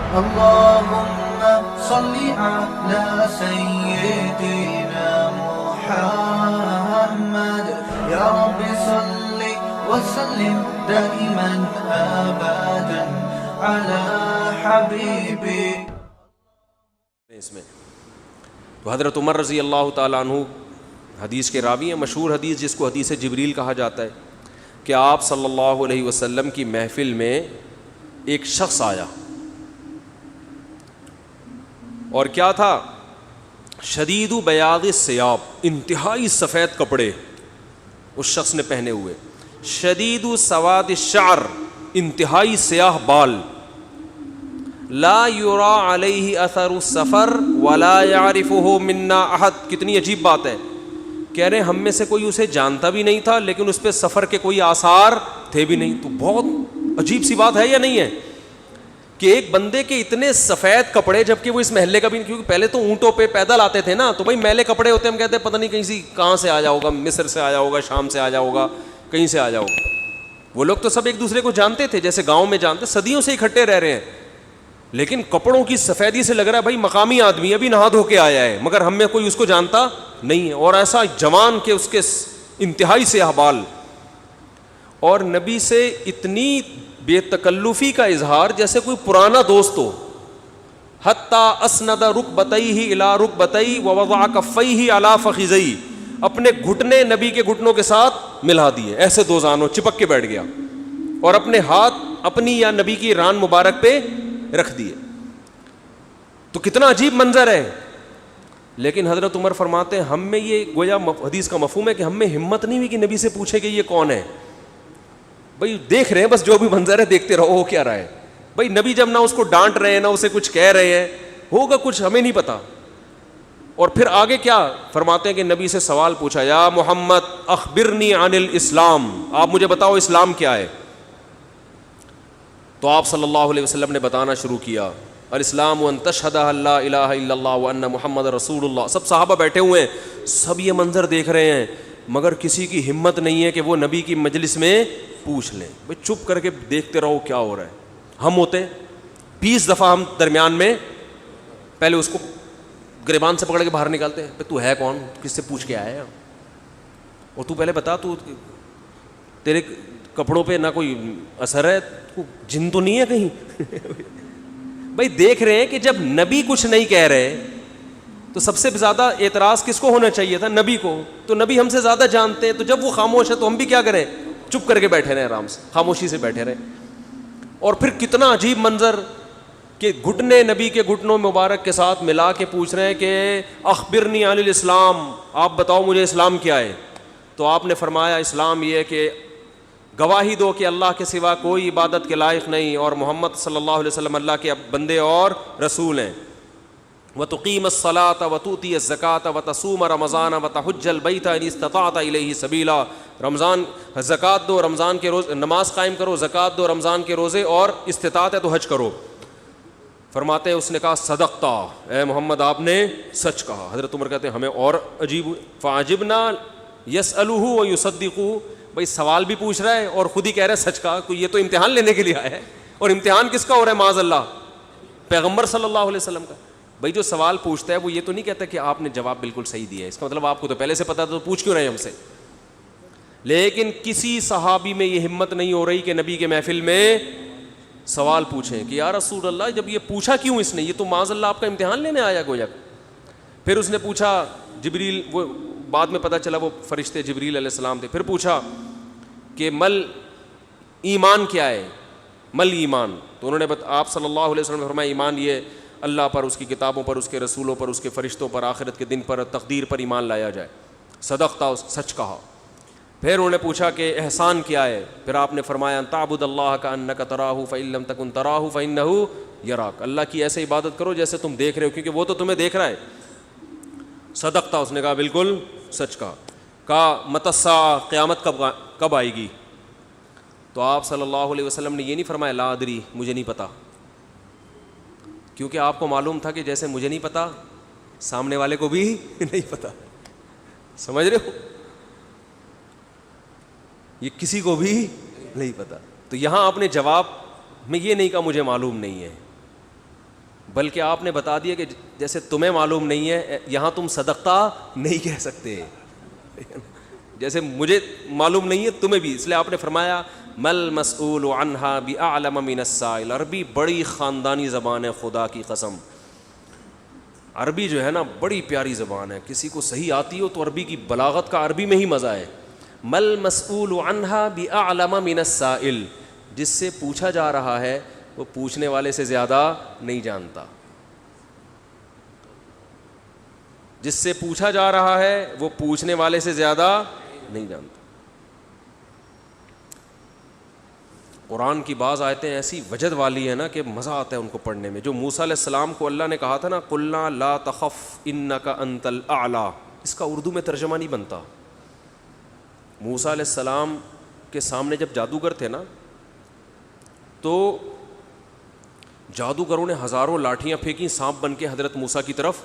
اللهم صل على سيدنا محمد يا رب صل وسلم دائما ابدا على حبيبك. اس میں تو حضرت عمر رضی اللہ تعالیٰ عنہ حدیث کے راوی ہیں. مشہور حدیث جس کو حدیث جبریل کہا جاتا ہے کہ آپ صلی اللہ علیہ وسلم کی محفل میں ایک شخص آیا اور کیا تھا؟ شدید بیاض الثیاب، انتہائی سفید کپڑے اس شخص نے پہنے ہوئے. شدید سواد الشعر، انتہائی سیاہ بال. لا یرا علیہ اثر السفر ولا یعرفہ منا احد. کتنی عجیب بات ہے، کہہ رہے ہیں ہم میں سے کوئی اسے جانتا بھی نہیں تھا لیکن اس پہ سفر کے کوئی آثار تھے بھی نہیں. تو بہت عجیب سی بات ہے یا نہیں ہے کہ ایک بندے کے اتنے سفید کپڑے جبکہ وہ اس محلے کا بھی نہیں، کیونکہ پہلے تو اونٹوں پہ پیدل آتے تھے نا، تو بھائی میلے کپڑے ہوتے ہیں، ہم کہتے ہیں پتہ نہیں کہیں سے کہاں سے آیا ہوگا، مصر سے آیا ہوگا، شام سے آیا ہوگا، کہیں سے آیا ہوگا. وہ لوگ تو سب ایک دوسرے کو جانتے تھے جیسے گاؤں میں جانتے، صدیوں سے اکٹھے رہ رہے ہیں، لیکن کپڑوں کی سفیدی سے لگ رہا ہے بھائی مقامی آدمی ابھی نہا دھو کے آیا ہے، مگر ہم میں کوئی اس کو جانتا نہیں ہے. اور ایسا جوان کہ اس کے انتہائی سیاہ بال، اور نبی سے اتنی بے تکلفی کا اظہار جیسے کوئی پرانا دوست ہو. حتی اسند رکبتیہ الی رکبتیہ ووضع کفیہ علی فخذیہ، اپنے گھٹنے نبی کے گھٹنوں کے ساتھ ملا دیے، ایسے دو زانوں چپک کے بیٹھ گیا، اور اپنے ہاتھ اپنی یا نبی کی ران مبارک پہ رکھ دیے. تو کتنا عجیب منظر ہے. لیکن حضرت عمر فرماتے ہیں ہم میں یہ گویا حدیث کا مفہوم ہے کہ ہم میں ہمت نہیں ہوئی کہ نبی سے پوچھے کہ یہ کون ہے. بھائی دیکھ رہے ہیں بس جو بھی منظر ہے دیکھتے رہو، ہو کیا رہا ہے. بھائی نبی جب نہ اس کو ڈانٹ رہے ہیں نہ اسے کچھ کہہ رہے ہیں، ہوگا کچھ ہمیں نہیں پتا. اور پھر آگے کیا فرماتے ہیں کہ نبی سے سوال پوچھا، یا محمد اخبرنی عن الاسلام، آپ مجھے بتاؤ اسلام کیا ہے. تو آپ صلی اللہ علیہ وسلم نے بتانا شروع کیا، الاسلام ان تشہد ان لا الہ الا اللہ وان محمد رسول اللہ. سب صحابہ بیٹھے ہوئے ہیں، سب یہ منظر دیکھ رہے ہیں، مگر کسی کی ہمت نہیں ہے کہ وہ نبی کی مجلس میں پوچھ لیں. بھئی چپ کر کے دیکھتے رہو کیا ہو رہا ہے. ہم ہوتے 20 دفعہ ہم درمیان میں پہلے اس کو گریبان سے پکڑ کے باہر نکالتے ہیں، تو ہے کون، کس سے پوچھ کے آیا ہے، اور تو پہلے بتا، تو تیرے کپڑوں پہ نہ کوئی اثر ہے، جن تو نہیں ہے کہیں. بھائی دیکھ رہے ہیں کہ جب نبی کچھ نہیں کہہ رہے تو سب سے زیادہ اعتراض کس کو ہونا چاہیے تھا؟ نبی کو. تو نبی ہم سے زیادہ جانتے ہیں، تو جب وہ خاموش ہے تو ہم بھی کیا کریں؟ چپ کر کے بیٹھے رہے، آرام سے خاموشی سے بیٹھے رہے. اور پھر کتنا عجیب منظر کہ گھٹنے نبی کے گھٹنوں مبارک کے ساتھ ملا کے پوچھ رہے ہیں کہ اخبرنی عن الاسلام، آپ بتاؤ مجھے اسلام کیا ہے. تو آپ نے فرمایا اسلام یہ ہے کہ گواہی دو کہ اللہ کے سوا کوئی عبادت کے لائق نہیں اور محمد صلی اللہ علیہ وسلم اللہ کے بندے اور رسول ہیں. وَتُقِيمَ الصَّلَاةَ وَتُؤْتِيَ الزَّكَاةَ وَتَصُومَ رَمَضَانَ وَتَحُجَّ الْبَيْتَ إِنِ اسْتَطَعْتَ إِلَيْهِ سَبِيلًا. رمضان زکوٰۃ دو، رمضان کے روز نماز قائم کرو، زکوٰۃ دو، رمضان کے روزے، اور استطاعت ہے تو حج کرو. فرماتے ہیں اس نے کہا صدقتا، اے محمد آپ نے سچ کہا. حضرت عمر کہتے ہیں ہمیں اور عجیب ہوئی، فعجبنا یسألہ ویصدقہ. بھائی سوال بھی پوچھ رہا ہے اور خود ہی کہہ رہا ہے سچ کہا. کوئی یہ تو امتحان لینے کے لیے آیا ہے، اور امتحان کس کا ہو رہا ہے؟ معاذ اللہ پیغمبر صلی اللہ علیہ وسلم کا. بھائی جو سوال پوچھتا ہے وہ یہ تو نہیں کہتا کہ آپ نے جواب بالکل صحیح دیا ہے، اس کا مطلب آپ کو تو پہلے سے پتا تو پوچھ کیوں رہے ہیں ہم سے. لیکن کسی صحابی میں یہ ہمت نہیں ہو رہی کہ نبی کے محفل میں سوال پوچھیں کہ یا رسول اللہ جب یہ پوچھا کیوں اس نے، یہ تو معاذ اللہ آپ کا امتحان لینے آیا گویا. پھر اس نے پوچھا، جبریل، وہ بعد میں پتہ چلا وہ فرشتے جبریل علیہ السلام تھے. پھر پوچھا کہ مل ایمان کیا ہے، مل ایمان. تو انہوں نے آپ صلی اللہ علیہ وسلم نے فرمایا ایمان یہ اللہ پر، اس کی کتابوں پر، اس کے رسولوں پر، اس کے فرشتوں پر، آخرت کے دن پر، تقدیر پر ایمان لایا جائے. صدقتا، سچ کہا. پھر انہوں نے پوچھا کہ احسان کیا ہے. پھر آپ نے فرمایا تعبد اللہ کأنک تراہ فإن لم تکن تراہ فإنہ یراک. اللہ کی ایسے عبادت کرو جیسے تم دیکھ رہے ہو، کیونکہ وہ تو تمہیں دیکھ رہا ہے. صدقتا، اس نے کہا بالکل سچ کہا متی الساعہ، قیامت کب آئے گی. تو آپ صلی اللہ علیہ وسلم نے یہ نہیں فرمایا لا ادری، مجھے نہیں پتا، کیونکہ آپ کو معلوم تھا کہ جیسے مجھے نہیں پتا سامنے والے کو بھی نہیں پتا. سمجھ رہے ہو؟ یہ کسی کو بھی نہیں پتا. تو یہاں آپ نے جواب میں یہ نہیں کہا مجھے معلوم نہیں ہے، بلکہ آپ نے بتا دیا کہ جیسے تمہیں معلوم نہیں ہے یہاں تم صدقہ نہیں کہہ سکتے، جیسے مجھے معلوم نہیں ہے تمہیں بھی، اس لیے آپ نے فرمایا مل مسئول عنہا باعلم من السائل۔ عربی بڑی خاندانی زبان ہے، خدا کی قسم، عربی جو ہے نا بڑی پیاری زبان ہے، کسی کو صحیح آتی ہو تو عربی کی بلاغت کا عربی میں ہی مزہ ہے۔ مل مسئول عنہا باعلم من السائل، جس سے پوچھا جا رہا ہے وہ پوچھنے والے سے زیادہ نہیں جانتا، جس سے پوچھا جا رہا ہے وہ پوچھنے والے سے زیادہ نہیں جانتا۔ قرآن کی بعض آیتیں ایسی وجد والی ہیں نا کہ مزہ آتا ہے ان کو پڑھنے میں۔ جو موسیٰ علیہ السلام کو اللہ نے کہا تھا نا قُلْنَا لَا تَخَفْ إِنَّكَ أَنْتَ الْأَعْلَى، اس کا اردو میں ترجمہ نہیں بنتا۔ موسیٰ علیہ السلام کے سامنے جب جادوگر تھے نا تو جادوگروں نے ہزاروں لاٹھیاں پھینکی، سانپ بن کے حضرت موسیٰ کی طرف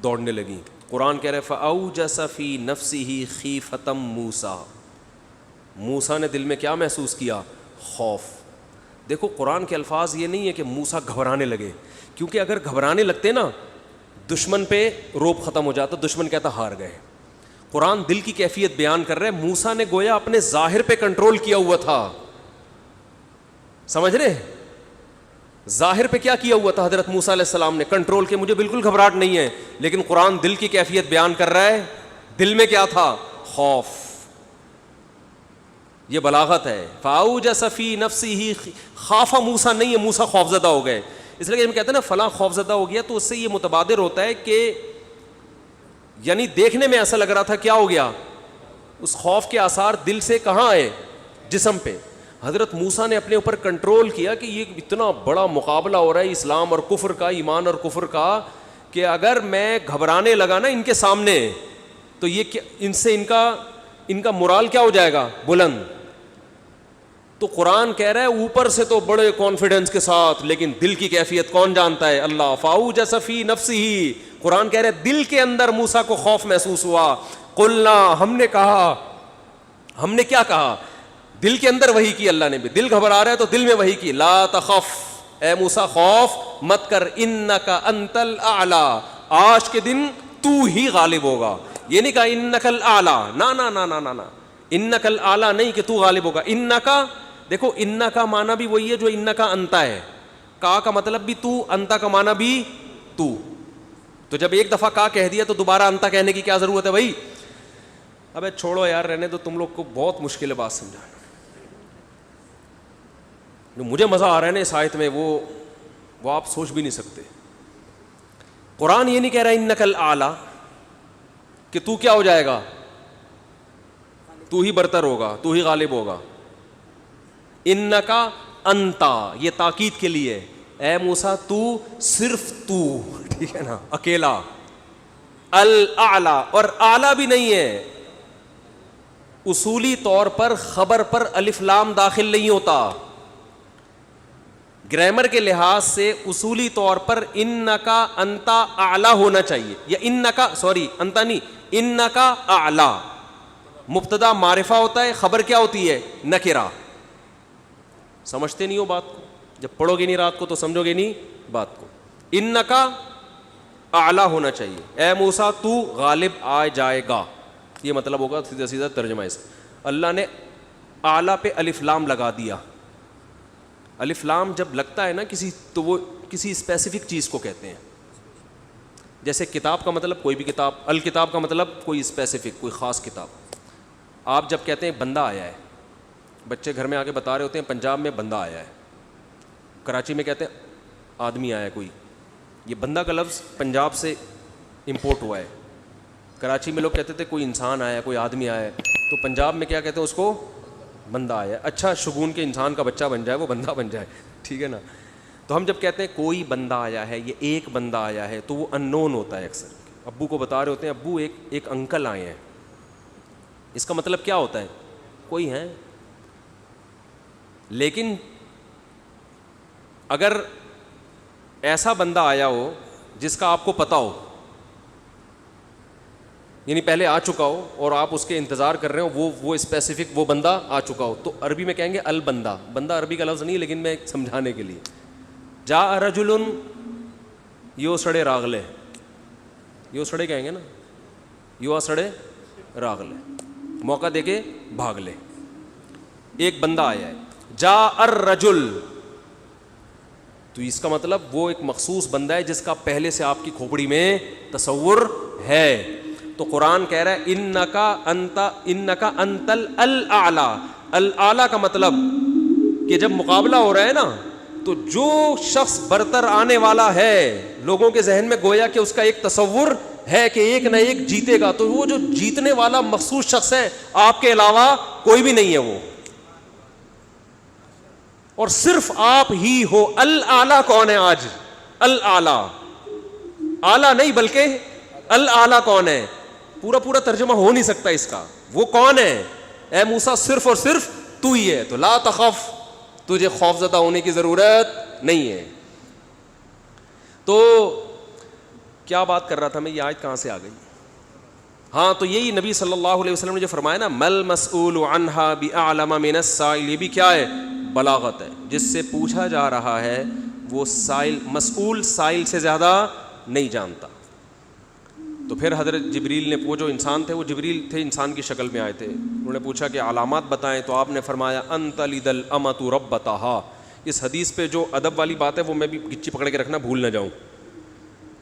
دوڑنے لگیں۔ قرآن کہہ رہے فَأَوْجَسَ فِي نَفْسِهِ خِيفَةً مُوسیٰ، موسیٰ نے دل میں کیا محسوس کیا؟ خوف۔ دیکھو قرآن کے الفاظ یہ نہیں ہے کہ موسیٰ گھبرانے لگے، کیونکہ اگر گھبرانے لگتے نا دشمن پہ روب ختم ہو جاتا، دشمن کہتا ہار گئے۔ قرآن دل کی کیفیت بیان کر رہے ہیں، موسیٰ نے گویا اپنے ظاہر پہ کنٹرول کیا ہوا تھا، سمجھ رہے؟ ظاہر پہ کیا کیا ہوا تھا حضرت موسیٰ علیہ السلام نے؟ کنٹرول کے، مجھے بالکل گھبراہٹ نہیں ہے، لیکن قرآن دل کی کیفیت بیان کر رہا ہے، دل میں کیا تھا؟ خوف۔ یہ بلاغت ہے۔ فَأَوْجَسَ فِي نَفْسِهِ، خاف موسیٰ نہیں ہے، موسیٰ خوفزدہ ہو گئے۔ اس لیے ہم کہتے ہیں نا فلاں خوفزدہ ہو گیا، تو اس سے یہ متبادر ہوتا ہے کہ یعنی دیکھنے میں ایسا لگ رہا تھا کیا ہو گیا، اس خوف کے آثار دل سے کہاں آئے؟ جسم پہ۔ حضرت موسیٰ نے اپنے اوپر کنٹرول کیا کہ یہ اتنا بڑا مقابلہ ہو رہا ہے اسلام اور کفر کا، ایمان اور کفر کا، کہ اگر میں گھبرانے لگا نا ان کے سامنے تو یہ ان سے ان کا مورال کیا ہو جائے گا؟ بلند۔ تو قرآن کہہ رہا ہے اوپر سے تو بڑے کانفیڈنس کے ساتھ، لیکن دل کی کیفیت کون جانتا ہے؟ اللہ۔ فَأَوْجَسَ فِي نَفْسِهِ، قرآن کہہ رہا ہے دل کے اندر موسیٰ کو خوف محسوس ہوا۔ قُلْنَا، ہم نے کہا، ہم نے کیا کہا؟ دل کے اندر وحی کی اللہ نے بھی، دل گھبرا رہا ہے تو دل میں وحی کی، لا تخف، اے موسیٰ خوف مت کر، انکا انت الاعلی، آج کے دن تو ہی غالب ہوگا۔ یہ نہیں کہا انکا الاعلی، نا نا نا نا نا، انکا الاعلی نہیں کہ تو غالب ہوگا۔ انکا، دیکھو انکا معنی بھی وہی ہے جو انکا انتا ہے، کا مطلب بھی تو، انتا کا معنی بھی تو۔ تو جب ایک دفعہ کا کہہ دیا تو دوبارہ انتا کہنے کی کیا ضرورت ہے بھائی؟ ابے چھوڑو یار، رہنے تو، تم لوگ کو بہت مشکل ہے بات سمجھانا۔ جو مجھے مزہ آ رہا ہے نا اس آیت میں وہ آپ سوچ بھی نہیں سکتے۔ قرآن یہ نہیں کہہ رہا انک الاعلی کہ تو کیا ہو جائے گا، تو ہی برتر ہوگا، تو ہی غالب ہوگا۔ انکا انتا، یہ تاکید کے لیے، اے موسیٰ تو، صرف تو، ٹھیک ہے نا، اکیلا۔ الاعلی، اور اعلی بھی نہیں ہے، اصولی طور پر خبر پر الف لام داخل نہیں ہوتا، گرامر کے لحاظ سے اصولی طور پر انکا انتا اعلی ہونا چاہیے، یا انکا، سوری انتا نہیں، انکا اعلی، مبتدا معرفہ ہوتا ہے، خبر کیا ہوتی ہے؟ نکرہ۔ سمجھتے نہیں ہو بات کو، جب پڑھو گے نہیں رات کو تو سمجھو گے نہیں بات کو۔ انکا اعلی ہونا چاہیے، اے موسیٰ تو غالب آ جائے گا، یہ مطلب ہوگا سیدھا سیدھا ترجمہ اس۔ اللہ نے اعلیٰ پہ الف لام لگا دیا۔ الف لام جب لگتا ہے نا کسی، تو وہ کسی اسپیسیفک چیز کو کہتے ہیں۔ جیسے کتاب کا مطلب کوئی بھی کتاب، الکتاب کا مطلب کوئی اسپیسیفک، کوئی خاص کتاب۔ آپ جب کہتے ہیں بندہ آیا ہے، بچے گھر میں آ کے بتا رہے ہوتے ہیں پنجاب میں بندہ آیا ہے، کراچی میں کہتے ہیں آدمی آیا ہے کوئی، یہ بندہ کا لفظ پنجاب سے امپورٹ ہوا ہے۔ کراچی میں لوگ کہتے تھے کوئی انسان آیا ہے، کوئی آدمی آیا ہے، تو پنجاب میں کیا کہتے ہیں اس کو؟ بندہ آیا ہے۔ اچھا شگون کے انسان کا بچہ بن جائے، وہ بندہ بن جائے، ٹھیک ہے نا۔ تو ہم جب کہتے ہیں کوئی بندہ آیا ہے، یہ ایک بندہ آیا ہے، تو وہ ان نون ہوتا ہے۔ اکثر ابو کو بتا رہے ہوتے ہیں ابو ایک انکل آئے ہیں، اس کا مطلب کیا ہوتا ہے؟ کوئی ہے۔ لیکن اگر ایسا بندہ آیا ہو جس کا آپ کو پتا ہو، یعنی پہلے آ چکا ہو اور آپ اس کے انتظار کر رہے ہو، وہ اسپیسیفک وہ بندہ آ چکا ہو، تو عربی میں کہیں گے البندہ۔ بندہ عربی کا لفظ نہیں، لیکن میں سمجھانے کے لیے، جاء رجل یو سڑے راغلے, یو سڑے کہیں گے نا, یو سڑے راغلے, موقع دے کے بھاگ لے. ایک بندہ آیا ہے, جا الرجل, تو اس کا مطلب وہ ایک مخصوص بندہ ہے جس کا پہلے سے آپ کی کھوپڑی میں تصور ہے. تو قرآن کہہ رہا ہے انکا انت الاعلی. الاعلی کا مطلب کہ جب مقابلہ ہو رہا ہے نا, تو جو شخص برتر آنے والا ہے لوگوں کے ذہن میں گویا کہ اس کا ایک تصور ہے کہ ایک نہ ایک جیتے گا, تو وہ جو جیتنے والا مخصوص شخص ہے, آپ کے علاوہ کوئی بھی نہیں ہے وہ, اور صرف آپ ہی ہو. الاعلی کون ہے آج؟ الاعلی, اعلی نہیں بلکہ الاعلی کون ہے؟ پورا ترجمہ ہو نہیں سکتا اس کا. وہ کون ہے؟ اے موسیٰ صرف اور صرف تو ہی ہے, تو لا تخف, تجھے خوف زدہ ہونے کی ضرورت نہیں ہے. تو کیا بات کر رہا تھا میں, یہ آیت کہاں سے آ گئی؟ ہاں, تو یہی نبی صلی اللہ علیہ وسلم نے جو فرمایا نا, مل مسئول عنہا بأعلم من السائل, یہ بھی کیا ہے؟ بلاغت ہے. جس سے پوچھا جا رہا ہے وہ سائل, مسئول سائل سے زیادہ نہیں جانتا. تو پھر حضرت جبریل نے, وہ جو انسان تھے وہ جبریل تھے, انسان کی شکل میں آئے تھے, انہوں نے پوچھا کہ علامات بتائیں, تو آپ نے فرمایا ان تلد الامۃ ربتہا. اس حدیث پہ جو ادب والی بات ہے وہ میں بھی گچی پکڑ کے رکھنا بھول نہ جاؤں,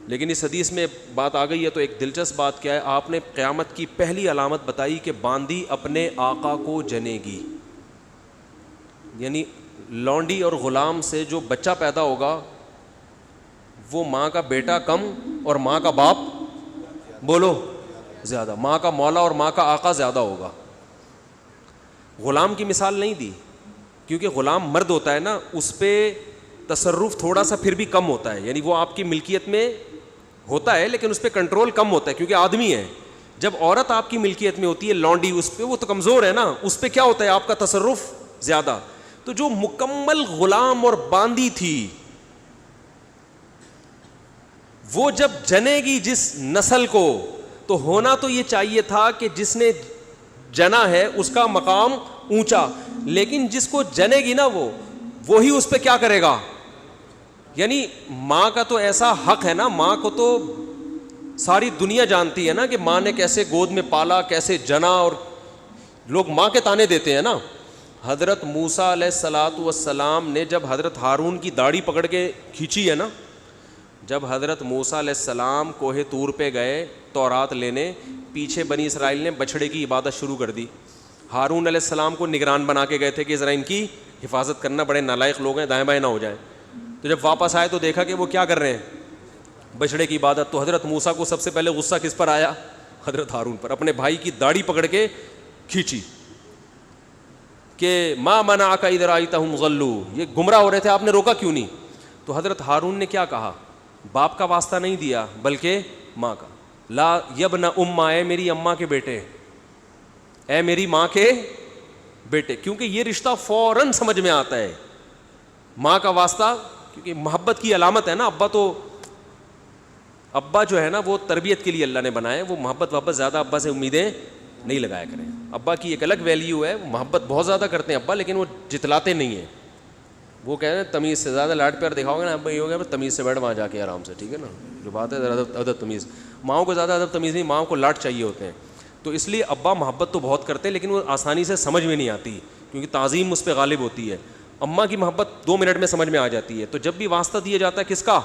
لیکن اس حدیث میں بات آ گئی ہے. تو ایک دلچسپ بات کیا ہے, آپ نے قیامت کی پہلی علامت بتائی کہ باندی اپنے آقا کو جنے گی. یعنی لونڈی اور غلام سے جو بچہ پیدا ہوگا وہ ماں کا بیٹا کم اور ماں کا باپ بولو زیادہ, ماں کا مولا اور ماں کا آقا زیادہ ہوگا. غلام کی مثال نہیں دی کیونکہ غلام مرد ہوتا ہے نا, اس پہ تصرف تھوڑا سا پھر بھی کم ہوتا ہے, یعنی وہ آپ کی ملکیت میں ہوتا ہے لیکن اس پہ کنٹرول کم ہوتا ہے کیونکہ آدمی ہے. جب عورت آپ کی ملکیت میں ہوتی ہے لونڈی, اس پہ وہ تو کمزور ہے نا, اس پہ کیا ہوتا ہے آپ کا تصرف زیادہ. تو جو مکمل غلام اور باندی تھی وہ جب جنے گی جس نسل کو, تو ہونا تو یہ چاہیے تھا کہ جس نے جنا ہے اس کا مقام اونچا, لیکن جس کو جنے گی نا وہی اس پہ کیا کرے گا. یعنی ماں کا تو ایسا حق ہے نا, ماں کو تو ساری دنیا جانتی ہے نا کہ ماں نے کیسے گود میں پالا, کیسے جنا, اور لوگ ماں کے تانے دیتے ہیں نا. حضرت موسیٰ علیہ الصلاۃ والسلام نے جب حضرت ہارون کی داڑھی پکڑ کے کھینچی ہے نا, جب حضرت موسیٰ علیہ السلام کوہ طور پہ گئے تورات لینے, پیچھے بنی اسرائیل نے بچھڑے کی عبادت شروع کر دی. ہارون علیہ السلام کو نگران بنا کے گئے تھے کہ ذرا ان کی حفاظت کرنا, بڑے نالائق لوگ ہیں, دائیں بائیں نہ ہو جائیں. تو جب واپس آئے تو دیکھا کہ وہ کیا کر رہے ہیں, بچھڑے کی عبادت. تو حضرت موسیٰ کو سب سے پہلے غصہ کس پر آیا؟ حضرت ہارون پر. اپنے بھائی کی داڑھی پکڑ کے کھینچی کہ ما منعک اذ رأیتہم ضلوا, یہ گمراہ ہو رہے تھے, آپ نے روکا کیوں نہیں؟ تو حضرت ہارون نے کیا کہا, باپ کا واسطہ نہیں دیا بلکہ ماں کا. لا یبن ام, اے میری اماں کے بیٹے, اے میری ماں کے بیٹے, کیونکہ یہ رشتہ فوراً سمجھ میں آتا ہے, ماں کا واسطہ, کیونکہ محبت کی علامت ہے نا. ابا جو ہے نا وہ تربیت کے لیے اللہ نے بنائے, وہ محبت وحبت زیادہ ابا سے امیدیں نہیں لگایا کریں. ابا کی ایک الگ ویلیو ہے, محبت بہت زیادہ کرتے ہیں ابا, لیکن وہ جتلاتے نہیں ہیں. وہ کہہ رہے ہیں تمیز سے زیادہ لاڈ پیار دکھاؤ گے نا ابا, یہ ہو گیا تمیز سے بیٹھ وہاں جا کے آرام سے, ٹھیک ہے نا, جو بات ہے ادب تمیز. ماؤں کو زیادہ ادب تمیز نہیں, ماؤں کو لاڈ چاہیے ہوتے ہیں. تو اس لیے ابا محبت تو بہت کرتے ہیں لیکن وہ آسانی سے سمجھ میں نہیں آتی کیونکہ تعظیم اس پہ غالب ہوتی ہے. اماں کی محبت 2 منٹ میں سمجھ میں آ جاتی ہے. تو جب بھی واسطہ دیا جاتا ہے کس کا؟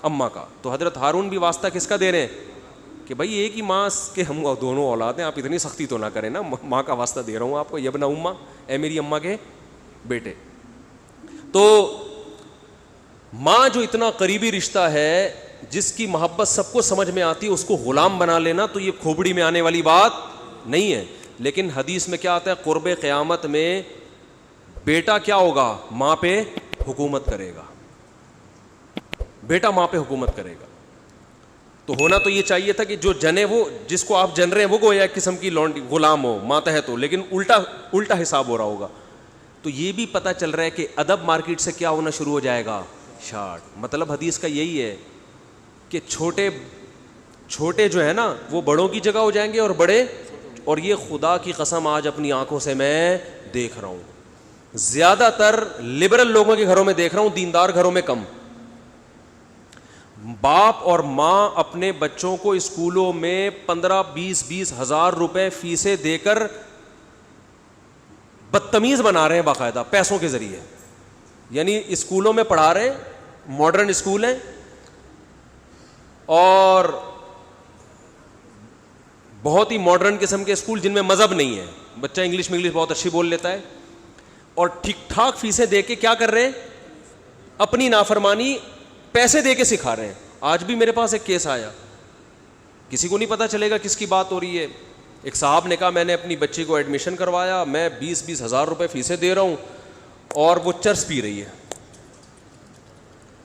اماں کا. تو حضرت ہارون بھی واسطہ کس کا دے رہے ہیں کہ بھائی ایک ہی ماں کے ہم دونوں اولاد ہیں, آپ اتنی سختی تو نہ کریں نا, ماں کا واسطہ دے رہا ہوں آپ کو, یبن اماں, اے میری اماں کے بیٹے. تو ماں جو اتنا قریبی رشتہ ہے, جس کی محبت سب کو سمجھ میں آتی ہے, اس کو غلام بنا لینا تو یہ کھوپڑی میں آنے والی بات نہیں ہے. لیکن حدیث میں کیا آتا ہے, قرب قیامت میں بیٹا کیا ہوگا, ماں پہ حکومت کرے گا, بیٹا ماں پہ حکومت کرے گا. تو ہونا تو یہ چاہیے تھا کہ جو جنے, وہ جس کو آپ جن رہے ہیں وہ گویا ایک قسم کی لونڈی غلام ہو, ماتحت ہو, لیکن الٹا حساب ہو رہا ہوگا. تو یہ بھی پتہ چل رہا ہے کہ ادب مارکیٹ سے کیا ہونا شروع ہو جائے گا, شارٹ. مطلب حدیث کا یہی ہے کہ چھوٹے جو ہے نا وہ بڑوں کی جگہ ہو جائیں گے اور بڑے, اور یہ خدا کی قسم آج اپنی آنکھوں سے میں دیکھ رہا ہوں, زیادہ تر لبرل لوگوں کے گھروں میں دیکھ رہا ہوں, دیندار گھروں میں کم. باپ اور ماں اپنے بچوں کو اسکولوں میں 15-20 ہزار روپے فیسیں دے کر بدتمیز بنا رہے ہیں باقاعدہ پیسوں کے ذریعے. یعنی اسکولوں میں پڑھا رہے ہیں, ماڈرن اسکول ہیں, اور بہت ہی ماڈرن قسم کے اسکول جن میں مذہب نہیں ہے. بچہ انگلش بہت اچھی بول لیتا ہے, اور ٹھیک ٹھاک فیسیں دے کے کیا کر رہے ہیں, اپنی نافرمانی پیسے دے کے سکھا رہے ہیں. آج بھی میرے پاس ایک کیس آیا, کسی کو نہیں پتا چلے گا کس کی بات ہو رہی ہے. ایک صاحب نے کہا میں نے اپنی بچی کو ایڈمیشن کروایا, میں 20 ہزار روپے فیسیں دے رہا ہوں, اور وہ چرس پی رہی ہے,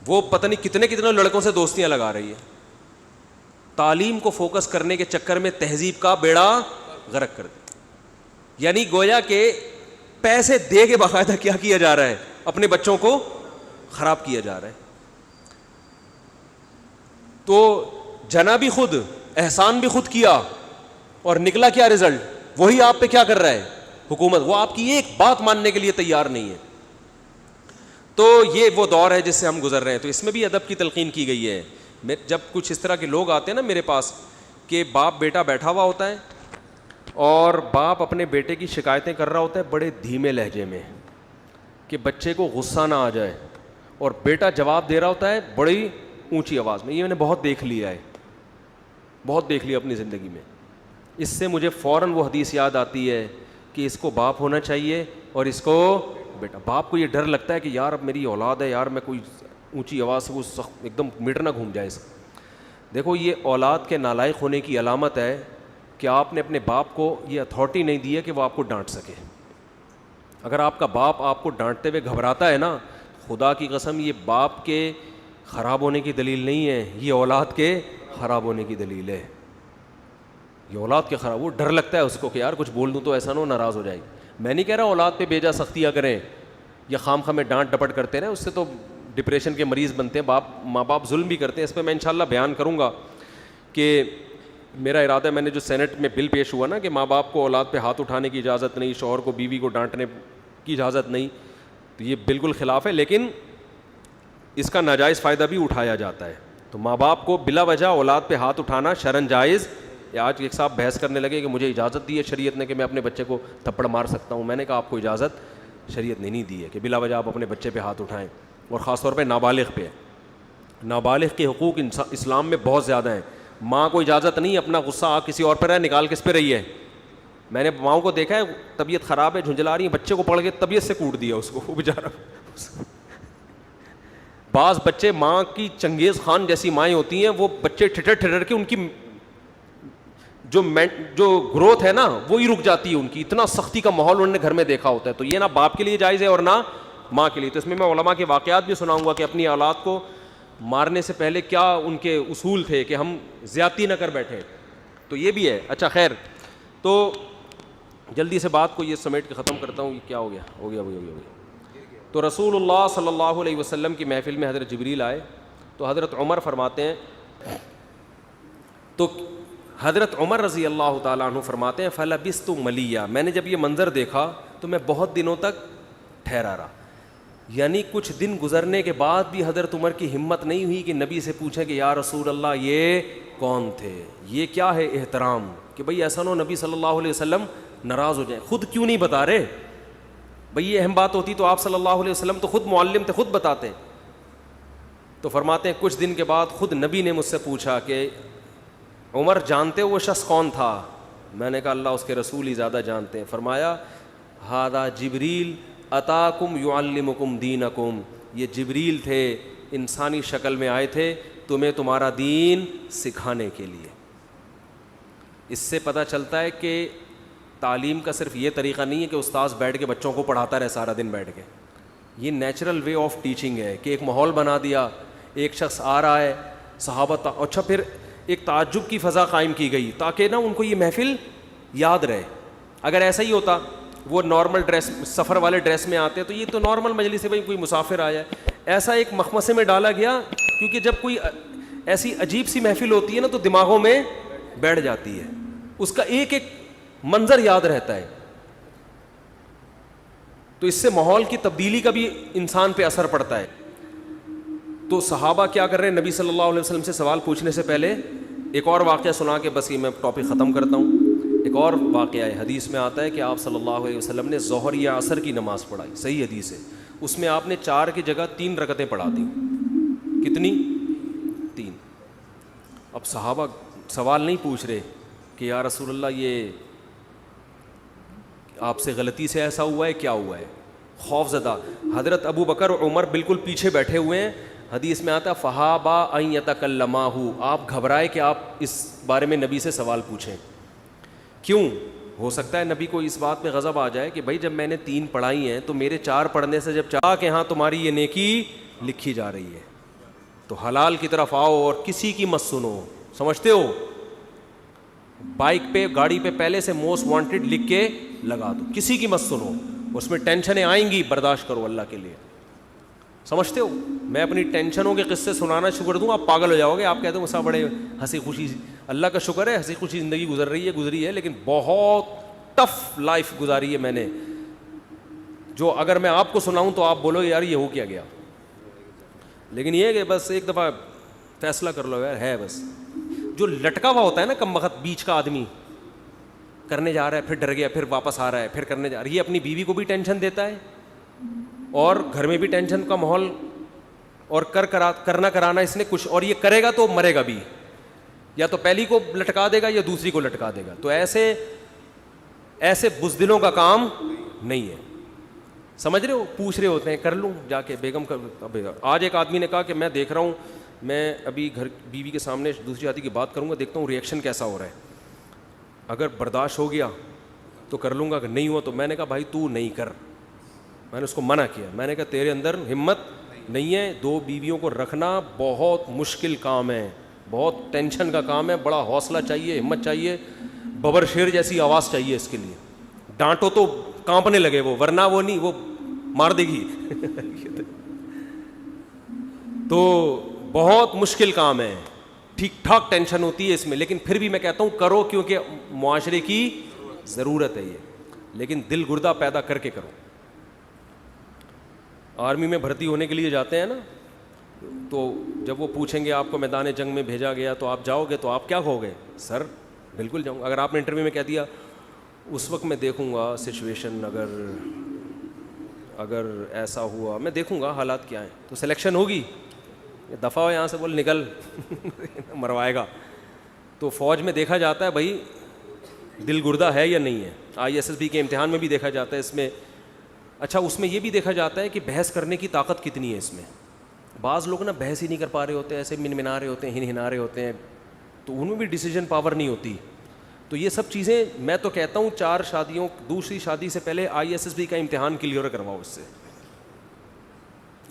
وہ پتہ نہیں کتنے لڑکوں سے دوستیاں لگا رہی ہے. تعلیم کو فوکس کرنے کے چکر میں تہذیب کا بیڑا غرق کر دیا. یعنی گویا کہ پیسے دے کے باقاعدہ کیا کیا جا رہا ہے, اپنے بچوں کو خراب کیا جا رہا ہے. تو جنا بھی خود, احسان بھی خود کیا, اور نکلا کیا رزلٹ, وہی آپ پہ کیا کر رہا ہے حکومت, وہ آپ کی ایک بات ماننے کے لیے تیار نہیں ہے. تو یہ وہ دور ہے جس سے ہم گزر رہے ہیں. تو اس میں بھی ادب کی تلقین کی گئی ہے. جب کچھ اس طرح کے لوگ آتے ہیں نا میرے پاس, کہ باپ بیٹا بیٹھا ہوا ہوتا ہے اور باپ اپنے بیٹے کی شکایتیں کر رہا ہوتا ہے بڑے دھیمے لہجے میں کہ بچے کو غصہ نہ آ جائے, اور بیٹا جواب دے رہا ہوتا ہے بڑی اونچی آواز میں. یہ میں نے بہت دیکھ لیا ہے, بہت دیکھ لیا اپنی زندگی میں. اس سے مجھے فوراً وہ حدیث یاد آتی ہے کہ اس کو باپ ہونا چاہیے اور اس کو بیٹا. باپ کو یہ ڈر لگتا ہے کہ یار اب میری اولاد ہے, یار میں کوئی اونچی آواز سے وہ سخت ایک دم میٹر نہ گھوم جائے. دیکھو یہ اولاد کے نالائق ہونے کی علامت ہے کہ آپ نے اپنے باپ کو یہ اتھارٹی نہیں دی ہے کہ وہ آپ کو ڈانٹ سکے. اگر آپ کا باپ آپ کو ڈانٹتے ہوئے گھبراتا ہے نا, خدا کی قسم یہ باپ کے خراب ہونے کی دلیل نہیں ہے, یہ اولاد کے خراب ہونے کی دلیل ہے. یہ اولاد کے خراب, وہ ڈر لگتا ہے اس کو کہ یار کچھ بول دوں تو ایسا نہ ہو ناراض ہو جائے گی. میں نہیں کہہ رہا اولاد پہ بیجا سختیاں کریں یا خام خامے ڈانٹ ڈپٹ کرتے رہیں, اس سے تو ڈپریشن کے مریض بنتے ہیں. ماں باپ ظلم بھی کرتے ہیں. اس پہ میں انشاءاللہ بیان کروں گا کہ میرا ارادہ ہے, میں نے جو سینٹ میں بل پیش ہوا نا کہ ماں باپ کو اولاد پہ ہاتھ اٹھانے کی اجازت نہیں, شوہر کو بیوی کو ڈانٹنے کی اجازت نہیں, تو یہ بالکل خلاف ہے, لیکن اس کا ناجائز فائدہ بھی اٹھایا جاتا ہے. تو ماں باپ کو بلا وجہ اولاد پہ ہاتھ اٹھانا شرعاً جائز. آج ایک صاحب بحث کرنے لگے کہ مجھے اجازت دی ہے شریعت نے کہ میں اپنے بچے کو تھپڑ مار سکتا ہوں. میں نے کہا آپ کو اجازت شریعت نے نہیں دی ہے کہ بلا وجہ آپ اپنے بچے پہ ہاتھ اٹھائیں, اور خاص طور پہ نابالغ پہ. نابالغ کے حقوق اسلام میں بہت زیادہ ہیں. ماں کو اجازت نہیں اپنا غصہ آپ کسی اور پر ہے نکال کس پہ رہی ہے. میں نے ماؤں کو دیکھا ہے, طبیعت خراب ہے, جھنجھلا رہی ہے, بچے کو پڑھ کے طبیعت سے کوٹ دیا اس کو, وہ بیچارہ. بعض بچے ماں کی چنگیز خان جیسی مائیں ہوتی ہیں, وہ بچے ٹھٹر کے ان کی جو گروتھ ہے نا وہی رک جاتی ہے ان کی. اتنا سختی کا ماحول انہوں نے گھر میں دیکھا ہوتا ہے. تو یہ نہ باپ کے لیے جائز ہے اور نہ ماں کے لیے. تو اس میں علماء کے واقعات بھی سناؤں گا کہ اپنی اولاد کو مارنے سے پہلے کیا ان کے اصول تھے کہ ہم زیادتی نہ کر بیٹھے. تو یہ بھی ہے. اچھا خیر, تو جلدی سے بات کو یہ سمیٹ کے ختم کرتا ہوں. یہ کیا ہو گیا, ہو گیا. تو رسول اللہ صلی اللہ علیہ وسلم کی محفل میں حضرت جبریل آئے تو حضرت عمر فرماتے ہیں, تو حضرت عمر رضی اللہ تعالیٰ عنہ فرماتے ہیں فلبثت ملیہ, میں نے جب یہ منظر دیکھا تو میں بہت دنوں تک ٹھہرا رہا. یعنی کچھ دن گزرنے کے بعد بھی حضرت عمر کی ہمت نہیں ہوئی کہ نبی سے پوچھیں کہ یا رسول اللہ یہ کون تھے, یہ کیا ہے احترام, کہ بھئی ایسا نہ ہو نبی صلی اللہ علیہ وسلم ناراض ہو جائیں. خود کیوں نہیں بتا رہے بھئی, یہ اہم بات ہوتی تو آپ صلی اللہ علیہ وسلم تو خود معلم تھے, خود بتاتے. تو فرماتے ہیں کچھ دن کے بعد خود نبی نے مجھ سے پوچھا کہ عمر جانتے ہو وہ شخص کون تھا؟ میں نے کہا اللہ اس کے رسول ہی زیادہ جانتے ہیں. فرمایا ھذا جبریل اتاکم یعلمکم دینکم, یہ جبریل تھے, انسانی شکل میں آئے تھے تمہیں تمہارا دین سکھانے کے لیے. اس سے پتہ چلتا ہے کہ تعلیم کا صرف یہ طریقہ نہیں ہے کہ استاذ بیٹھ کے بچوں کو پڑھاتا رہے سارا دن بیٹھ کے. یہ نیچرل وے آف ٹیچنگ ہے کہ ایک ماحول بنا دیا, ایک شخص آ رہا ہے, صحابہ اچھا پھر ایک تعجب کی فضا قائم کی گئی تاکہ نا ان کو یہ محفل یاد رہے. اگر ایسا ہی ہوتا وہ نارمل ڈریس, سفر والے ڈریس میں آتے تو یہ تو نارمل مجلس ہے, بھائی کوئی مسافر آیا ہے. ایسا ایک مخمصے میں ڈالا گیا کیونکہ جب کوئی ایسی عجیب سی محفل ہوتی ہے نا تو دماغوں میں بیٹھ جاتی ہے, اس کا ایک ایک منظر یاد رہتا ہے. تو اس سے ماحول کی تبدیلی کا بھی انسان پہ اثر پڑتا ہے. تو صحابہ کیا کر رہے ہیں, نبی صلی اللہ علیہ وسلم سے سوال پوچھنے سے پہلے ایک اور واقعہ سنا کے بس یہ میں ٹاپک ختم کرتا ہوں. ایک اور واقعہ ہے, حدیث میں آتا ہے کہ آپ صلی اللہ علیہ وسلم نے ظہر یا عصر کی نماز پڑھائی, صحیح حدیث ہے. اس میں آپ نے 4 کی جگہ 3 رکعتیں پڑھا دیں. کتنی؟ 3. اب صحابہ سوال نہیں پوچھ رہے کہ یا رسول اللہ یہ آپ سے غلطی سے ایسا ہوا ہے, کیا ہوا ہے, خوف زدہ. حضرت ابو بکر اور عمر بالکل پیچھے بیٹھے ہوئے ہیں. حدیث میں آتا فہابا ان یتکلماہ, آپ گھبرائے کہ آپ اس بارے میں نبی سے سوال پوچھیں. کیوں؟ ہو سکتا ہے نبی کو اس بات میں غضب آ جائے کہ بھائی جب میں نے 3 پڑھائی ہیں تو میرے 4 پڑھنے سے جب چاہ کہ ہاں تمہاری یہ نیکی لکھی جا رہی ہے تو حلال کی طرف آؤ اور کسی کی مت سنو. سمجھتے ہو, بائک پہ گاڑی پہ پہلے سے موسٹ وانٹیڈ لکھ کے لگا دو, کسی کی مت سنو. اس میں ٹینشنیں آئیں گی, برداشت کرو اللہ کے لیے. سمجھتے ہو, میں اپنی ٹینشنوں کے قصے سنانا شروع کر دوں آپ پاگل ہو جاؤ گے. آپ کہتے ہو مسا بڑے ہنسی خوشی, اللہ کا شکر ہے ہنسی خوشی زندگی گزری ہے, لیکن بہت ٹف لائف گزاری ہے میں نے, جو اگر میں آپ کو سناؤں تو آپ بولو یار یہ ہو کیا گیا. لیکن یہ کہ بس ایک دفعہ فیصلہ کر لو یار, ہے بس. جو لٹکا ہوا ہوتا ہے نا کم وقت بیچ کا آدمی, کرنے جا رہا ہے پھر ڈر گیا, پھر واپس آ رہا ہے, پھر کرنے جا رہا ہے, یہ اپنی بیوی کو بھی ٹینشن دیتا ہے اور گھر میں بھی ٹینشن کا ماحول, اور کرنا کرانا اس نے کچھ, اور یہ کرے گا تو مرے گا بھی, یا تو پہلی کو لٹکا دے گا یا دوسری کو لٹکا دے گا. تو ایسے بزدلوں کا کام نہیں ہے. سمجھ رہے ہو, پوچھ رہے ہوتے ہیں کر لوں جا کے بیگم کر. آج ایک آدمی نے کہا کہ میں دیکھ رہا ہوں, میں ابھی گھر بیوی کے سامنے دوسری شادی کی بات کروں گا, دیکھتا ہوں ریئیکشن کیسا ہو رہا ہے, اگر برداشت ہو گیا تو کر لوں گا, اگر نہیں ہوا تو میں نے کہا بھائی تو نہیں کر. میں نے اس کو منع کیا, میں نے کہا تیرے اندر ہمت نہیں ہے, 2 بیویوں کو رکھنا بہت مشکل کام ہے, بہت ٹینشن کا کام ہے, بڑا حوصلہ چاہیے, ہمت چاہیے, ببر شیر جیسی آواز چاہیے اس کے لیے. ڈانٹو تو کانپنے لگے وہ, ورنہ وہ نہیں, وہ مار دے گی. تو بہت مشکل کام ہے, ٹھیک ٹھاک ٹینشن ہوتی ہے اس میں, لیکن پھر بھی میں کہتا ہوں کرو کیونکہ معاشرے کی ضرورت ہے یہ, لیکن دل گردہ پیدا کر کے کرو. آرمی میں بھرتی ہونے کے لیے جاتے ہیں نا, تو جب وہ پوچھیں گے آپ کو میدان جنگ میں بھیجا گیا تو آپ جاؤ گے, تو آپ کیا کہو گے؟ سر بالکل جاؤں. اگر آپ نے انٹرویو میں کہہ دیا اس وقت میں دیکھوں گا سچویشن, اگر ایسا ہوا میں دیکھوں گا حالات کیا ہیں, تو سلیکشن ہوگی. دفعہ ہو یہاں سے, بول نکل مروائے گا. تو فوج میں دیکھا جاتا ہے بھائی دل گردہ ہے یا نہیں ہے. ISSB کے امتحان میں بھی دیکھا جاتا ہے اس میں. اچھا اس میں یہ بھی دیکھا جاتا ہے کہ بحث کرنے کی طاقت کتنی ہے اس میں. بعض لوگ نا بحث ہی نہیں کر پا رہے ہوتے ہیں, ایسے منمنا رہے ہوتے ہیں, ہنا رہے ہوتے ہیں, تو ان میں بھی ڈیسیجن پاور نہیں ہوتی. تو یہ سب چیزیں میں تو کہتا ہوں 4 شادیوں, دوسری شادی سے پہلے ISSB کا امتحان کلیئر کرواؤ. اس سے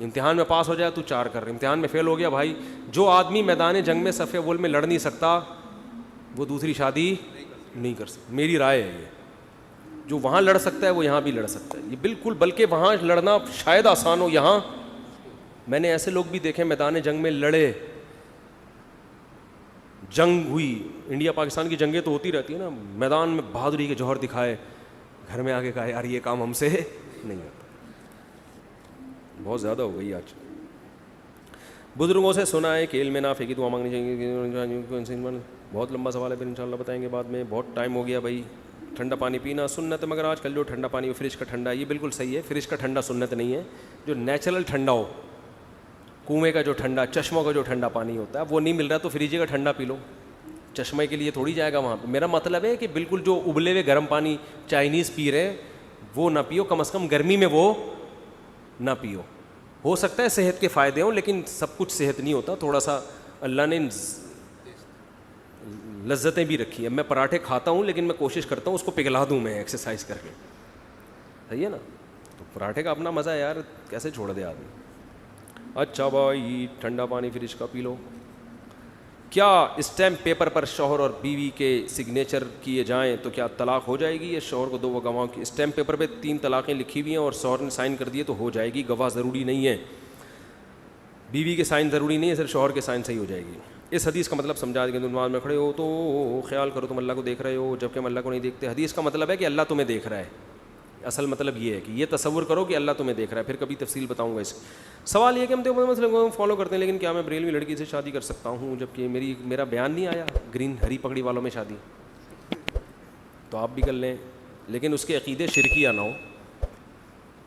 امتحان میں پاس ہو جائے تو 4 کر, امتحان میں فیل ہو گیا بھائی, جو آدمی میدان جنگ میں صف اول میں لڑ نہیں سکتا وہ دوسری شادی نہیں کر سکتا. میری رائے ہے یہ, جو وہاں لڑ سکتا ہے وہ یہاں بھی لڑ سکتا ہے. یہ بالکل, بلکہ وہاں لڑنا شاید آسان ہو, یہاں میں نے ایسے لوگ بھی دیکھے میدان جنگ میں لڑے, جنگ ہوئی, انڈیا پاکستان کی جنگیں تو ہوتی رہتی ہیں نا, میدان میں بہادری کے جوہر دکھائے, گھر میں آ کے کہا یار یہ کام ہم سے نہیں ہوتا. بہت زیادہ ہو گئی آج. بزرگوں سے سنا ہے کہ علم نافع کی دعا مانگنی چاہیے. بہت لمبا سوال ہے, پھر انشاءاللہ بتائیں گے بعد میں, بہت ٹائم ہو گیا بھائی. ٹھنڈا پانی پینا سنت ہے, مگر آج کل جو ٹھنڈا پانی فریج کا ٹھنڈا, یہ بالکل صحیح ہے, فریج کا ٹھنڈا سنت نہیں ہے. جو نیچرل ٹھنڈا ہو, کنویں کا جو ٹھنڈا, چشموں کا جو ٹھنڈا پانی ہوتا ہے, وہ نہیں مل رہا تو فریج کا ٹھنڈا پی لو. چشمے کے لیے تھوڑی جائے گا وہاں پہ. میرا مطلب ہے کہ بالکل جو ابلے ہوئے گرم پانی چائنیز پی رہے ہیں وہ نہ پیو, کم از کم گرمی میں وہ نہ پیو. ہو سکتا ہے صحت کے فائدے ہوں, لیکن سب کچھ صحت نہیں ہوتا. تھوڑا سا اللہ نے لذتیں بھی رکھی ہیں. میں پراٹھے کھاتا ہوں لیکن میں کوشش کرتا ہوں اس کو پگھلا دوں میں ایکسرسائز کر کے, صحیح ہے نا. تو پراٹھے کا اپنا مزہ ہے یار, کیسے چھوڑ دے آدمی. اچھا بھائی ٹھنڈا پانی فریج کا پی لو. کیا اسٹیمپ پیپر پر شوہر اور بیوی کے سگنیچر کیے جائیں تو کیا طلاق ہو جائے گی؟ یہ شوہر کو 2 گواہوں کی اسٹیمپ پیپر پہ 3 طلاقیں لکھی ہوئی ہیں اور شوہر نے سائن کر دیے تو ہو جائے گی. گواہ ضروری نہیں ہے, بیوی کے سائن ضروری نہیں ہے, صرف شوہر کے سائن صحیح ہو جائے گی. اس حدیث کا مطلب سمجھا دیں کہ نماز میں کھڑے ہو تو خیال کرو تم اللہ کو دیکھ رہے ہو جبکہ ہم اللہ کو نہیں دیکھتے. حدیث کا مطلب ہے کہ اللہ تمہیں دیکھ رہا ہے, اصل مطلب یہ ہے کہ یہ تصور کرو کہ اللہ تمہیں دیکھ رہا ہے. پھر کبھی تفصیل بتاؤں گا اس کی. سوال یہ کہ ہم تو مسئلے کو فالو کرتے ہیں, لیکن کیا میں بریلوی لڑکی سے شادی کر سکتا ہوں جبکہ میرا بیان نہیں آیا گرین ہری پگڑی والوں میں شادی؟ تو آپ بھی کر لیں, لیکن اس کے عقیدے شرکیہ نہ ہو.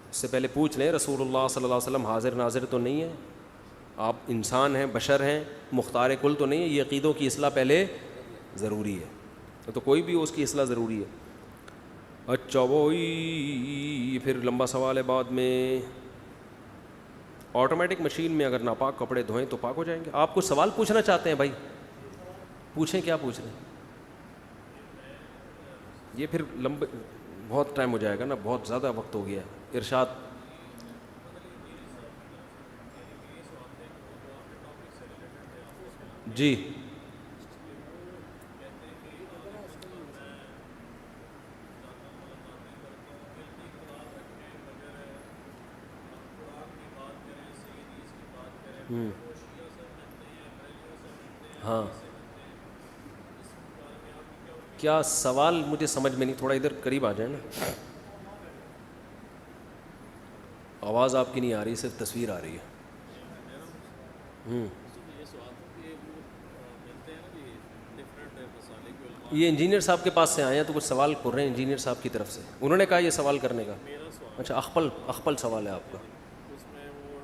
اس سے پہلے پوچھ لیں رسول اللہ صلی اللہ علیہ وسلم حاضر ناظر تو نہیں ہے, آپ انسان ہیں, بشر ہیں, مختار کل تو نہیں ہے. یہ عقیدوں کی اصلاح پہلے ضروری ہے, تو کوئی بھی اس کی اصلاح ضروری ہے. اچھا وہی پھر لمبا سوال ہے بعد میں. آٹومیٹک مشین میں اگر ناپاک کپڑے دھوئیں تو پاک ہو جائیں گے؟ آپ کچھ سوال پوچھنا چاہتے ہیں بھائی, پوچھیں, کیا پوچھ رہے ہیں؟ یہ پھر لمبے بہت ٹائم ہو جائے گا نا, بہت زیادہ وقت ہو گیا ہے. ارشاد. جی ہاں, کیا سوال مجھے سمجھ میں نہیں, تھوڑا ادھر قریب آ جائیں نا. آواز آپ کی نہیں آ رہی, صرف تصویر آ رہی ہے. یہ انجینئر صاحب کے پاس سے آئے ہیں تو کچھ سوال کر رہے ہیں انجینئر صاحب کی طرف سے, انہوں نے کہا یہ سوال کرنے کا. اچھا اخپل سوال ہے آپ کا. اس میں وہ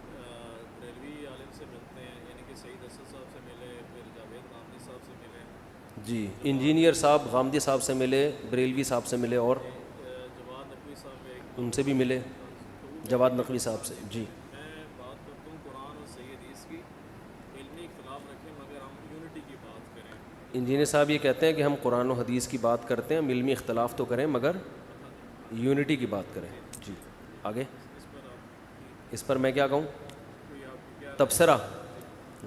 بریلوی عالم سے ملتے ہیں, یعنی کہ سعید اسد صاحب سے ملے, پھر جاوید غامدی صاحب سے ملے. جی, انجینئر صاحب غامدی صاحب سے ملے, بریلوی صاحب سے ملے, اور جواد نقوی صاحب ان سے بھی ملے, جواد نقوی صاحب سے. جی میں بات کرتا ہوں قرآن اور صحیح حدیث کی, علمی اختلاف رکھیں مگر ہم یونٹی کی بات کریں. انجینئر صاحب یہ کہتے ہیں کہ ہم قرآن و حدیث کی بات کرتے ہیں, علمی اختلاف تو کریں مگر یونٹی کی بات کریں. جی آگے. اس پر میں کیا کہوں؟ تبصرہ.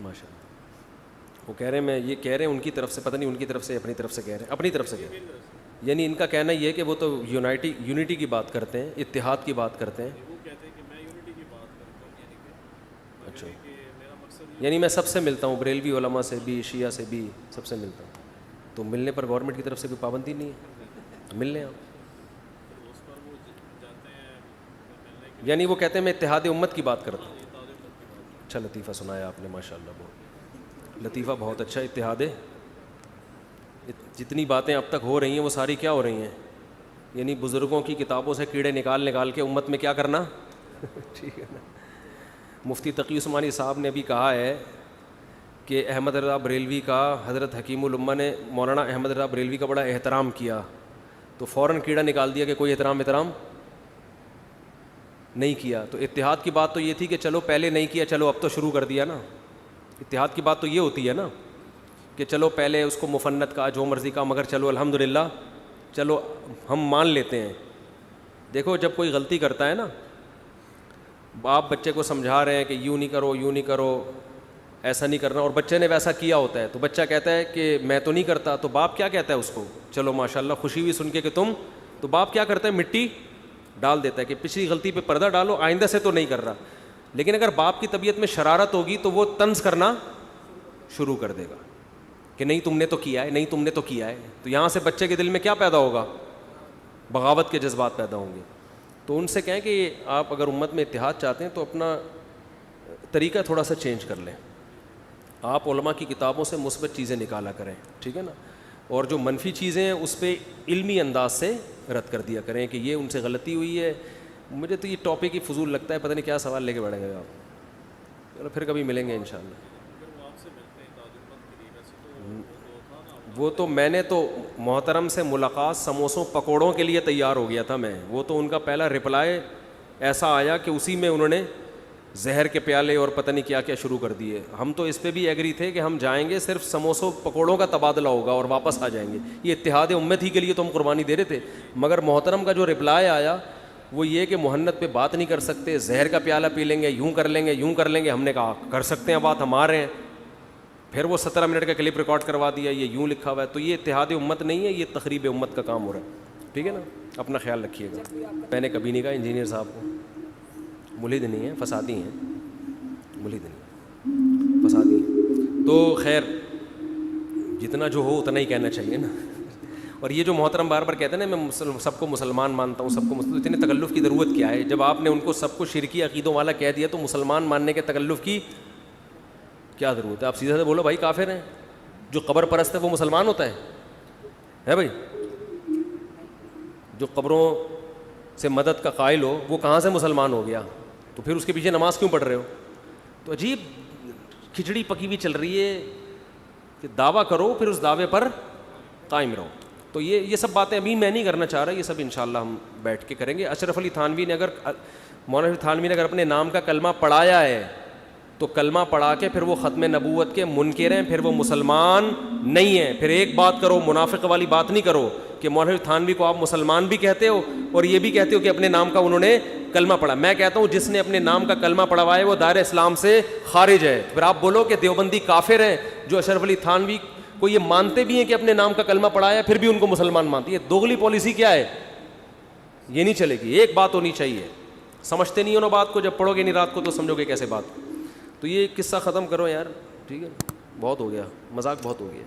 ماشاء اللہ. وہ کہہ رہے ہیں, میں یہ کہہ رہے ہیں ان کی طرف سے, پتہ نہیں ان کی طرف سے اپنی طرف سے کہہ رہے ہیں, اپنی طرف سے کہہ رہے ہیں. یعنی ان کا کہنا یہ ہے کہ وہ تو یونٹی کی بات کرتے ہیں, اتحاد کی بات کرتے ہیں. وہ کہتے ہیں کہ میں یونٹی کی بات کرتا ہوں, یعنی کہ اچھا, میرا مقصد یعنی میں سب سے ملتا ہوں, بریلوی علماء سے بھی, شیعہ سے بھی, سب سے ملتا ہوں. تو ملنے پر گورنمنٹ کی طرف سے کوئی پابندی نہیں ہے, مل لیں آپ. اس پر وہ جاتے ہیں ملنے کے. یعنی وہ کہتے ہیں میں اتحاد امت کی بات کرتا ہوں. اچھا لطیفہ سنایا آپ نے, ماشاء اللہ, بہت لطیفہ, بہت اچھا. اتحاد, جتنی باتیں اب تک ہو رہی ہیں وہ ساری کیا ہو رہی ہیں؟ یعنی بزرگوں کی کتابوں سے کیڑے نکال کے امت میں کیا کرنا. ٹھیک ہے نا. مفتی تقی عثمانی صاحب نے بھی کہا ہے کہ احمد رضا بریلوی کا, حضرت حکیم الامہ نے مولانا احمد رضا بریلوی کا بڑا احترام کیا, تو فوراً کیڑا نکال دیا کہ کوئی احترام نہیں کیا. تو اتحاد کی بات تو یہ تھی کہ چلو پہلے نہیں کیا, چلو اب تو شروع کر دیا نا. اتحاد کی بات تو یہ ہوتی ہے نا کہ چلو پہلے اس کو مفنت کا, جو مرضی کا, مگر چلو الحمدللہ چلو ہم مان لیتے ہیں. دیکھو جب کوئی غلطی کرتا ہے نا, آپ بچے کو سمجھا رہے ہیں کہ یوں نہیں کرو, ایسا نہیں کرنا, اور بچے نے ویسا کیا ہوتا ہے, تو بچہ کہتا ہے کہ میں تو نہیں کرتا, تو باپ کیا کہتا ہے اس کو, چلو ماشاءاللہ خوشی ہوئی سن کے کہ تم, تو باپ کیا کرتا ہے, مٹی ڈال دیتا ہے کہ پچھلی غلطی پہ پردہ ڈالو, آئندہ سے تو نہیں کر رہا. لیکن اگر باپ کی طبیعت میں شرارت ہوگی تو وہ طنز کرنا شروع کر دے گا کہ نہیں تم نے تو کیا ہے, نہیں تم نے تو کیا ہے. تو یہاں سے بچے کے دل میں کیا پیدا ہوگا, بغاوت کے جذبات پیدا ہوں گے. تو ان سے کہیں کہ آپ اگر امت میں اتحاد چاہتے ہیں تو اپنا طریقہ تھوڑا سا چینج کر لیں. آپ علماء کی کتابوں سے مثبت چیزیں نکالا کریں, ٹھیک ہے نا, اور جو منفی چیزیں ہیں اس پہ علمی انداز سے رد کر دیا کریں کہ یہ ان سے غلطی ہوئی ہے. مجھے تو یہ ٹاپک ہی فضول لگتا ہے, پتہ نہیں کیا سوال لے کے بیٹھے گئے آپ. چلو پھر کبھی ملیں گے انشاءاللہ. وہ تو میں نے تو محترم سے ملاقات سموسوں پکوڑوں کے لیے تیار ہو گیا تھا میں. وہ تو ان کا پہلا رپلائی ایسا آیا کہ اسی میں انہوں نے زہر کے پیالے اور پتہ نہیں کیا کیا شروع کر دیے. ہم تو اس پہ بھی ایگری تھے کہ ہم جائیں گے, صرف سموسوں پکوڑوں کا تبادلہ ہوگا اور واپس آ جائیں گے. یہ اتحاد امت ہی کے لیے تو ہم قربانی دے رہے تھے. مگر محترم کا جو رپلائی آیا وہ یہ کہ محنت پہ بات نہیں کر سکتے, زہر کا پیالہ پی لیں گے, یوں کر لیں گے. ہم نے کہا کر سکتے ہیں بات, ہم آ رہے ہیں. پھر وہ 17 منٹ کا کلپ ریکارڈ کروا دیا, یہ یوں لکھا ہوا ہے. تو یہ اتحاد امت نہیں ہے, یہ تخریب امت کا کام ہو رہا ہے. ٹھیک ہے نا, اپنا خیال رکھیے گا. میں نے کبھی نہیں کہا انجینئر صاحب کو, ملحد نہیں ہیں, فسادی ہیں, ملحد نہیں, فسادی ہیں. تو خیر جتنا جو ہو اتنا ہی کہنا چاہیے نا. اور یہ جو محترم بار بار کہتے ہیں نا میں سب کو مسلمان مانتا ہوں، سب کو مسلم، اتنے تکلف کی ضرورت کیا ہے؟ جب آپ نے ان کو سب کو شرکی عقیدوں والا کہہ دیا تو مسلمان ماننے کے تکلف کی کیا ضرورت ہے؟ آپ سیدھے سے بولو بھائی کافر ہیں. جو قبر پرست ہے وہ مسلمان ہوتا ہے بھائی؟ جو قبروں سے مدد کا قائل ہو وہ کہاں سے مسلمان ہو گیا؟ تو پھر اس کے پیچھے نماز کیوں پڑھ رہے ہو؟ تو عجیب کھچڑی پکی ہوئی چل رہی ہے کہ دعویٰ کرو پھر اس دعوے پر قائم رہو. تو یہ سب باتیں ابھی میں نہیں کرنا چاہ رہا، یہ سب انشاءاللہ ہم بیٹھ کے کریں گے. اشرف علی تھانوی نے مولانا تھانوی نے اگر اپنے نام کا کلمہ پڑھایا ہے تو کلمہ پڑھا کے پھر وہ ختم نبوت کے منکر ہیں، پھر وہ مسلمان نہیں ہیں. پھر ایک بات کرو، منافق والی بات نہیں کرو کہ مولانا تھانوی کو آپ مسلمان بھی کہتے ہو اور یہ بھی کہتے ہو کہ اپنے نام کا انہوں نے کلمہ پڑھا. میں کہتا ہوں جس نے اپنے نام کا کلمہ پڑھوایا ہے وہ دائرہ اسلام سے خارج ہے. پھر آپ بولو کہ دیوبندی کافر ہیں جو اشرف علی تھانوی کو یہ مانتے بھی ہیں کہ اپنے نام کا کلمہ پڑھایا پھر بھی ان کو مسلمان مانتی ہے. دوغلی پالیسی کیا ہے؟ یہ نہیں چلے گی. ایک بات ہونی چاہیے. سمجھتے نہیں ہو نا بات کو، جب پڑھو گے نہیں رات کو تو سمجھو گے کیسے بات. تو یہ قصہ ختم کرو یار، ٹھیک ہے؟ بہت ہو گیا، مذاق بہت ہو گیا.